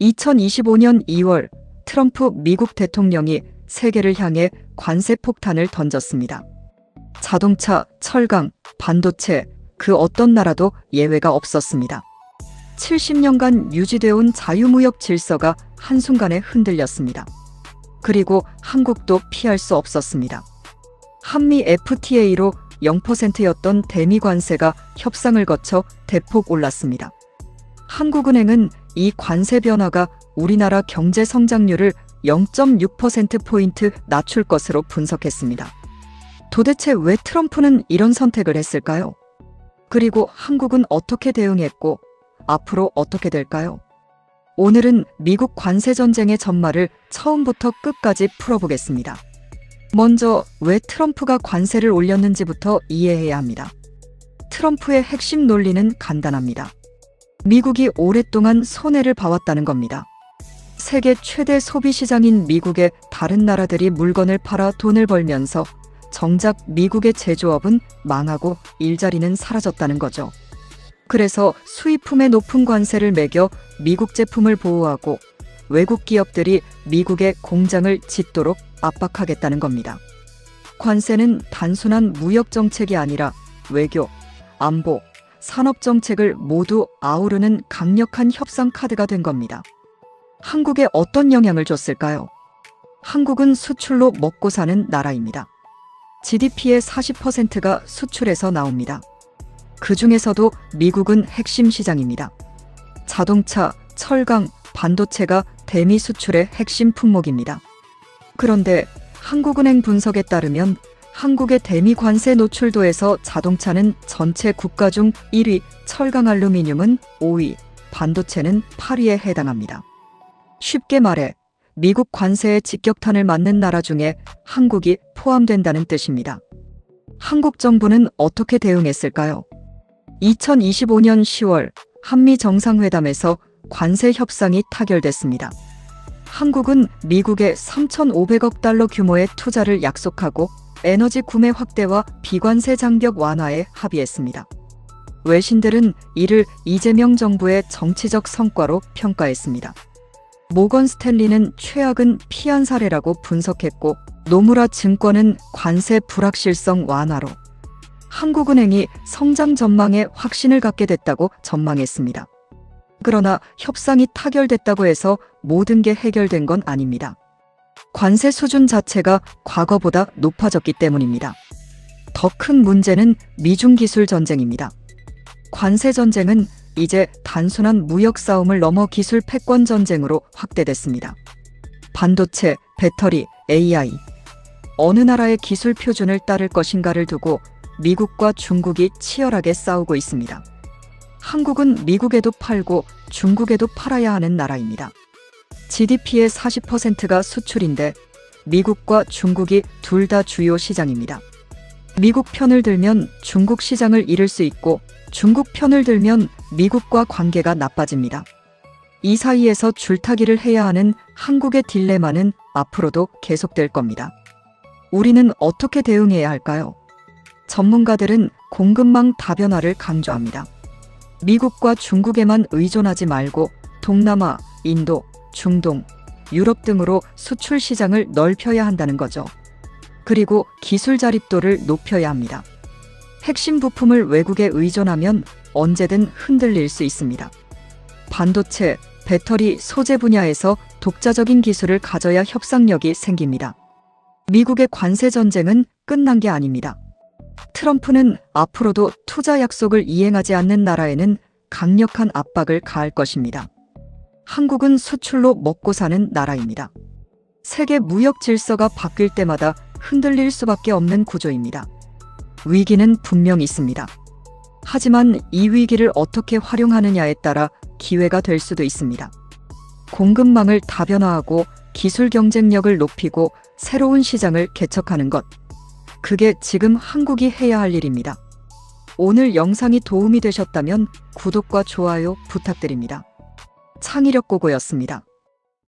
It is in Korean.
2025년 2월 트럼프 미국 대통령이 세계를 향해 관세 폭탄을 던졌습니다. 자동차, 철강, 반도체, 그 어떤 나라도 예외가 없었습니다. 70년간 유지되어 온 자유무역 질서가 한순간에 흔들렸습니다. 그리고 한국도 피할 수 없었습니다. 한미 FTA로 0%였던 대미 관세가 협상을 거쳐 대폭 올랐습니다. 한국은행은 이 관세 변화가 우리나라 경제 성장률을 0.6%포인트 낮출 것으로 분석했습니다. 도대체 왜 트럼프는 이런 선택을 했을까요? 그리고 한국은 어떻게 대응했고 앞으로 어떻게 될까요? 오늘은 미국 관세 전쟁의 전말을 처음부터 끝까지 풀어보겠습니다. 먼저 왜 트럼프가 관세를 올렸는지부터 이해해야 합니다. 트럼프의 핵심 논리는 간단합니다. 미국이 오랫동안 손해를 봐왔다는 겁니다. 세계 최대 소비 시장인 미국에 다른 나라들이 물건을 팔아 돈을 벌면서 정작 미국의 제조업은 망하고 일자리는 사라졌다는 거죠. 그래서 수입품에 높은 관세를 매겨 미국 제품을 보호하고 외국 기업들이 미국의 공장을 짓도록 압박하겠다는 겁니다. 관세는 단순한 무역 정책이 아니라 외교, 안보, 산업 정책을 모두 아우르는 강력한 협상 카드가 된 겁니다. 한국에 어떤 영향을 줬을까요? 한국은 수출로 먹고 사는 나라입니다. GDP의 40%가 수출에서 나옵니다. 그 중에서도 미국은 핵심 시장입니다. 자동차, 철강, 반도체가 대미 수출의 핵심 품목입니다. 그런데 한국은행 분석에 따르면 한국의 대미 관세 노출도에서 자동차는 전체 국가 중 1위, 철강 알루미늄은 5위, 반도체는 8위에 해당합니다. 쉽게 말해 미국 관세의 직격탄을 맞는 나라 중에 한국이 포함된다는 뜻입니다. 한국 정부는 어떻게 대응했을까요? 2025년 10월 한미 정상회담에서 관세 협상이 타결됐습니다. 한국은 미국에 3,500억 달러 규모의 투자를 약속하고 에너지 구매 확대와 비관세 장벽 완화에 합의했습니다. 외신들은 이를 이재명 정부의 정치적 성과로 평가했습니다. 모건 스탠리는 최악은 피한 사례라고 분석했고 노무라 증권은 관세 불확실성 완화로, 한국은행이 성장 전망에 확신을 갖게 됐다고 전망했습니다. 그러나 협상이 타결됐다고 해서 모든 게 해결된 건 아닙니다. 관세 수준 자체가 과거보다 높아졌기 때문입니다. 더 큰 문제는 미중 기술 전쟁입니다. 관세 전쟁은 이제 단순한 무역 싸움을 넘어 기술 패권 전쟁으로 확대됐습니다. 반도체, 배터리, AI, 어느 나라의 기술 표준을 따를 것인가를 두고 미국과 중국이 치열하게 싸우고 있습니다. 한국은 미국에도 팔고 중국에도 팔아야 하는 나라입니다. GDP의 40%가 수출인데 미국과 중국이 둘 다 주요 시장입니다. 미국 편을 들면 중국 시장을 잃을 수 있고 중국 편을 들면 미국과 관계가 나빠집니다. 이 사이에서 줄타기를 해야 하는 한국의 딜레마는 앞으로도 계속될 겁니다. 우리는 어떻게 대응해야 할까요? 전문가들은 공급망 다변화를 강조합니다. 미국과 중국에만 의존하지 말고 동남아, 인도, 중동, 유럽 등으로 수출 시장을 넓혀야 한다는 거죠. 그리고 기술 자립도를 높여야 합니다. 핵심 부품을 외국에 의존하면 언제든 흔들릴 수 있습니다. 반도체, 배터리, 소재 분야에서 독자적인 기술을 가져야 협상력이 생깁니다. 미국의 관세 전쟁은 끝난 게 아닙니다. 트럼프는 앞으로도 투자 약속을 이행하지 않는 나라에는 강력한 압박을 가할 것입니다. 한국은 수출로 먹고 사는 나라입니다. 세계 무역 질서가 바뀔 때마다 흔들릴 수밖에 없는 구조입니다. 위기는 분명 있습니다. 하지만 이 위기를 어떻게 활용하느냐에 따라 기회가 될 수도 있습니다. 공급망을 다변화하고 기술 경쟁력을 높이고 새로운 시장을 개척하는 것. 그게 지금 한국이 해야 할 일입니다. 오늘 영상이 도움이 되셨다면 구독과 좋아요 부탁드립니다. 창의력 고고였습니다.